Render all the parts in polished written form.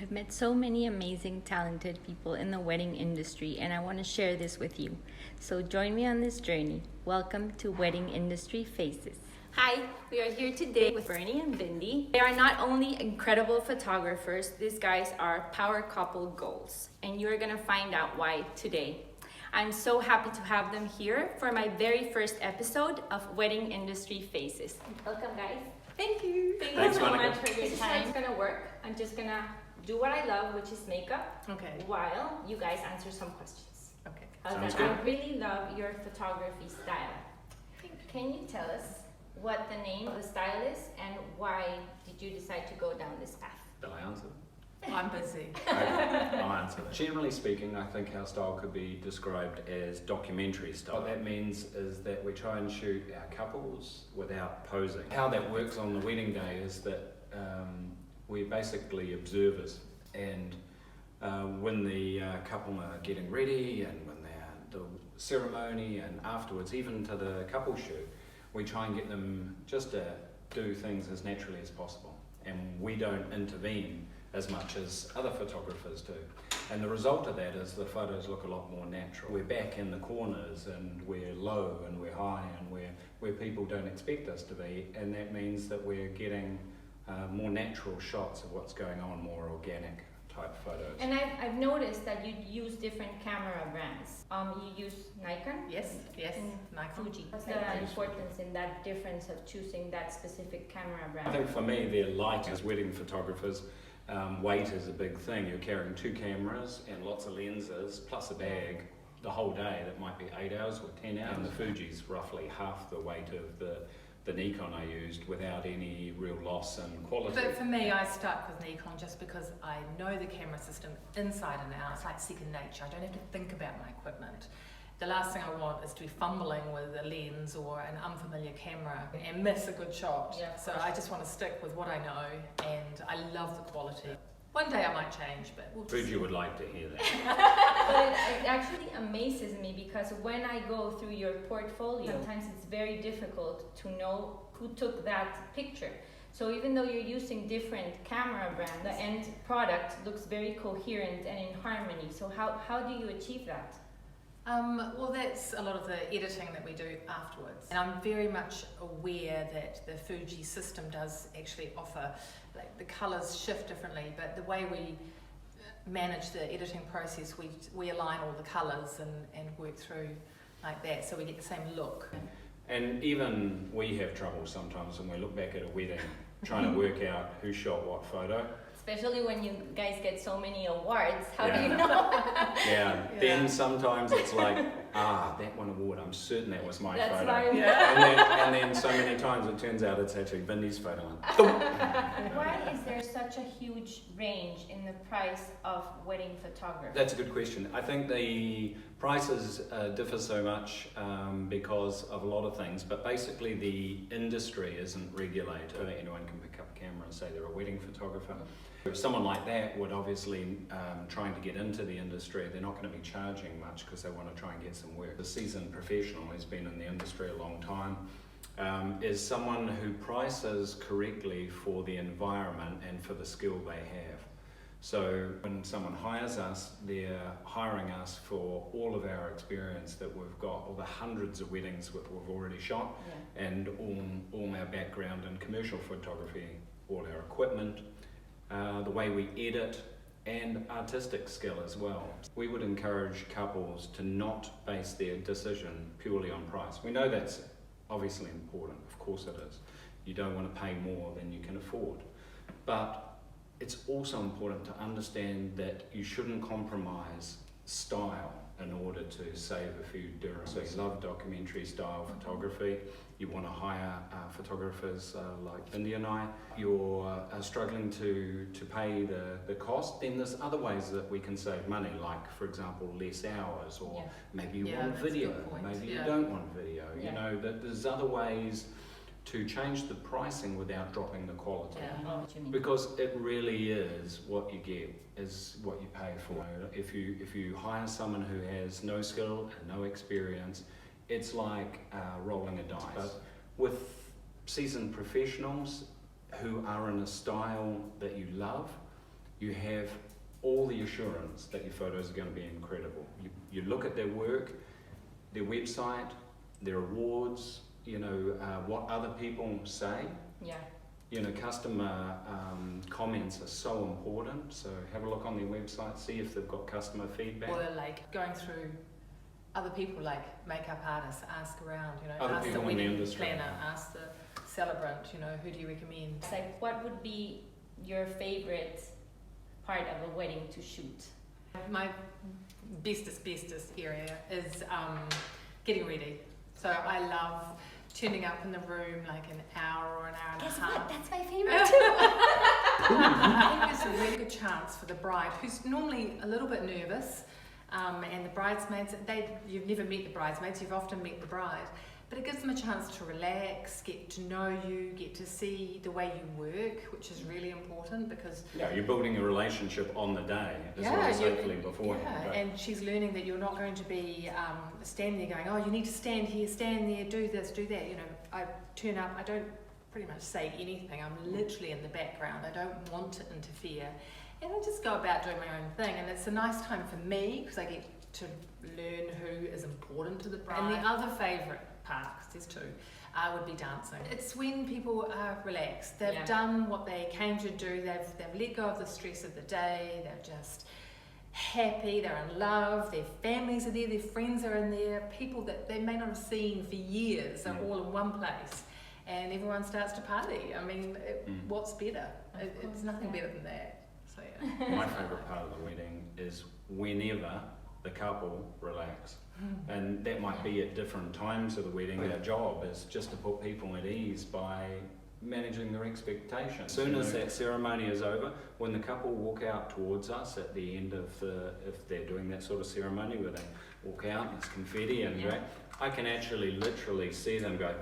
I've met so many amazing, talented people in the wedding industry, and I want to share this with you. So join me on this journey. Welcome to Wedding Industry Faces. Hi, we are here today with Bernie and Bindi. They are not only incredible photographers, these guys are power couple goals, and you're gonna find out why today. I'm so happy to have them here for my very first episode of Wedding Industry Faces. Welcome, guys. Thank you. Thank you so much for your time. This is how it's gonna work. I'm just gonna do what I love, which is makeup, while you guys answer some questions. Okay. Sounds good. I really love your photography style. Can you tell us what the name of the style is and why did you decide to go down this path? Shall I answer? I'm busy. I'll answer. Generally speaking, I think our style could be described as documentary style. What that means is that we try and shoot our couples without posing. How that works on the wedding day is that we're basically observers, and when the couple are getting ready and when they're the ceremony and afterwards, even to the couple shoot, we try and get them just to do things as naturally as possible, and we don't intervene as much as other photographers do. And the result of that is the photos look a lot more natural. We're back in the corners and we're low and we're high and we're where people don't expect us to be, and that means that we're getting more natural shots of what's going on, more organic type photos. And I've noticed that you use different camera brands. You use Nikon? Yes, and Nikon. Fuji. What's the importance in that difference of choosing that specific camera brand? I think for me, they're light as wedding photographers. Weight is a big thing. You're carrying 2 cameras and lots of lenses, plus a bag the whole day. That might be 8 hours or 10 hours. And the Fuji's roughly half the weight of the Nikon I used without any real loss in quality. But for me, I stuck with Nikon just because I know the camera system inside and out. It's like second nature. I don't have to think about my equipment. The last thing I want is to be fumbling with a lens or an unfamiliar camera and miss a good shot. Yeah, so I just want to stick with what I know, and I love the quality. One day I might change, but we'll Fuji would like to hear that. But it actually amazes me because when I go through your portfolio, sometimes it's very difficult to know who took that picture. So even though you're using different camera brands, the end product looks very coherent and in harmony. So how do you achieve that? Well, that's a lot of the editing that we do afterwards. And I'm very much aware that the Fuji system does actually offer, like, the colours shift differently, but the way we manage the editing process, we align all the colours and work through like that, so we get the same look. And even we have trouble sometimes when we look back at a wedding, trying to work out who shot what photo. Especially when you guys get so many awards, how do you know? Then sometimes it's like, that won award, I'm certain that was my That's photo. right. And then so many times it turns out it's actually Bindi's photo. Why is there such a huge range in the price of wedding photography? That's a good question. I think the prices differ so much because of a lot of things, but basically the industry isn't regulated. Anyone can pick up a camera and say they're a wedding photographer. Someone like that would obviously, trying to get into the industry, they're not going to be charging much because they want to try and get some work. The seasoned professional who's been in the industry a long time is someone who prices correctly for the environment and for the skill they have. So when someone hires us, they're hiring us for all of our experience that we've got, all the hundreds of weddings that we've already shot, and all our background in commercial photography, all our equipment, the way we edit, and artistic skill as well. We would encourage couples to not base their decision purely on price. We know that's obviously important, of course it is. You don't want to pay more than you can afford. But it's also important to understand that you shouldn't compromise style in order to save a few dirhams. So you love documentary style photography, you want to hire photographers like Bindi and I, you're struggling to pay the cost, then there's other ways that we can save money, like for example less hours, or maybe you want video, maybe you don't want video. You know, that there's other ways to change the pricing without dropping the quality. I know what you mean. Because it really is what you get is what you pay for. If you hire someone who has no skill and no experience, it's like rolling a dice. But with seasoned professionals who are in a style that you love, you have all the assurance that your photos are going to be incredible. You look at their work, their website, their awards, you know, what other people say. Yeah. You know, customer comments are so important, so have a look on their website, see if they've got customer feedback. Or like going through other people, like makeup artists, ask around, you know, Other ask the people in the wedding industry. planner, ask the celebrant, you know, who do you recommend? It's like, what would be your favorite part of a wedding to shoot? My bestest area is getting ready. So I love turning up in the room like an hour or an hour and a half. That's my favorite too. I think it's a really good chance for the bride, who's normally a little bit nervous, and the bridesmaids, you've never met the bridesmaids, you've often met the bride, but it gives them a chance to relax, get to know you, get to see the way you work, which is really important because... Yeah, you're building a relationship on the day, as well as hopefully beforehand. Yeah, and she's learning that you're not going to be standing there going, oh, you need to stand here, stand there, do this, do that. You know, I turn up, I don't pretty much say anything. I'm literally in the background. I don't want to interfere. And I just go about doing my own thing. And it's a nice time for me because I get to learn who is important to the bride. And the other favourite part, because there's two, would be dancing. It's when people are relaxed. They've done what they came to do. They've let go of the stress of the day. They're just happy. They're in love. Their families are there. Their friends are in there. People that they may not have seen for years are all in one place. And everyone starts to party. I mean, what's better? It's nothing better than that. So yeah. My favourite part of the wedding is whenever the couple relax. And that might be at different times of the wedding. Our job is just to put people at ease by managing their expectations. As soon as that ceremony is over, when the couple walk out towards us at the end of if they're doing that sort of ceremony where they walk out and it's confetti and I can actually literally see them go,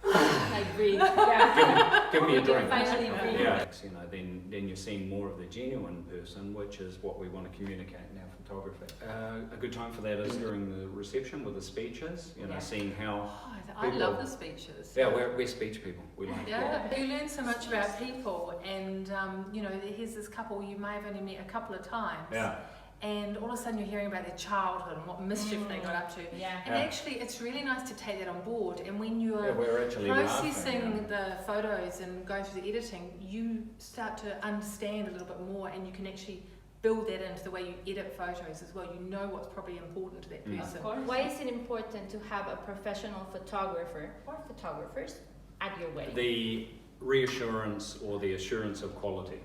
I breathe. Yeah. give me a drink. Finally breathe. Yeah, you know, then you're seeing more of the genuine person, which is what we want to communicate in our photography. A good time for that is during the reception with the speeches. You know, seeing how. Oh, I love the speeches. Yeah, we're speech people. We like. Yeah, you learn so much about people, and you know, here's this couple you may have only met a couple of times. Yeah. And all of a sudden you're hearing about their childhood and what mischief they got up to. Yeah. And actually it's really nice to take that on board. And when you're we're actually processing the photos and going through the editing, you start to understand a little bit more and you can actually build that into the way you edit photos as well. You know what's probably important to that person. Of course. Why is it important to have a professional photographer or photographers at your wedding? The reassurance or the assurance of quality.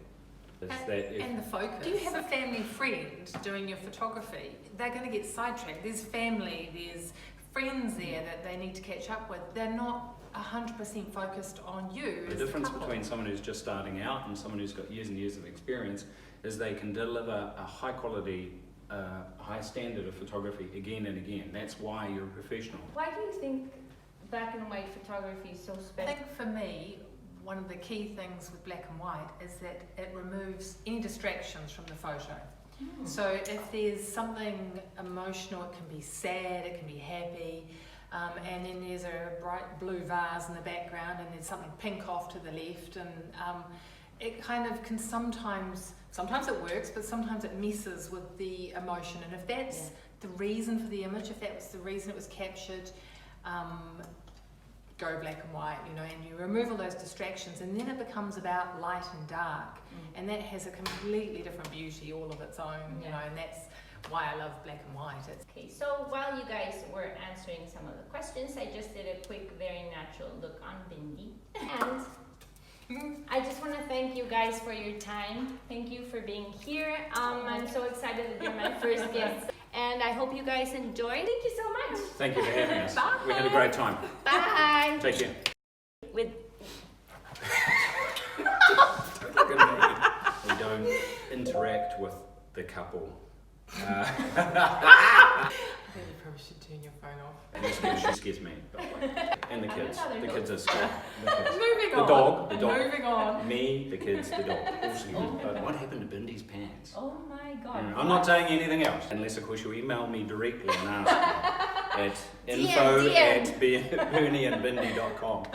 And the focus. Do you have a family friend doing your photography? They're going to get sidetracked. There's family, there's friends there that they need to catch up with. They're not 100% focused on you. The difference between someone who's just starting out and someone who's got years and years of experience is they can deliver a high quality, high standard of photography again and again. That's why you're a professional. Why do you think black and white photography is so special? I think for me, one of the key things with black and white is that it removes any distractions from the photo. So if there's something emotional, it can be sad, it can be happy, and then there's a bright blue vase in the background and there's something pink off to the left, and it kind of can sometimes it works, but sometimes it messes with the emotion. And if that's the reason for the image, if that was the reason it was captured, go black and white, you know, and you remove all those distractions, and then it becomes about light and dark, and that has a completely different beauty all of its own, you know, and that's why I love black and white. Okay, so while you guys were answering some of the questions, I just did a quick, very natural look on Bindi, and I just want to thank you guys for your time. Thank you for being here. I'm so excited that you're my first guest. And I hope you guys enjoyed. Thank you so much. Thank you for having us. Bye. We had a great time. Bye. Take care. We don't interact with the couple. I think you probably should turn your phone off. She scares me, by the way. And the kids. The kids are scared. Moving on. The dog. Moving on. Me, the kids, the dog. What happened to Bindi's pants? Oh my God. I'm not saying anything else, unless of course you email me directly and ask me at info@bernieandbindi.com.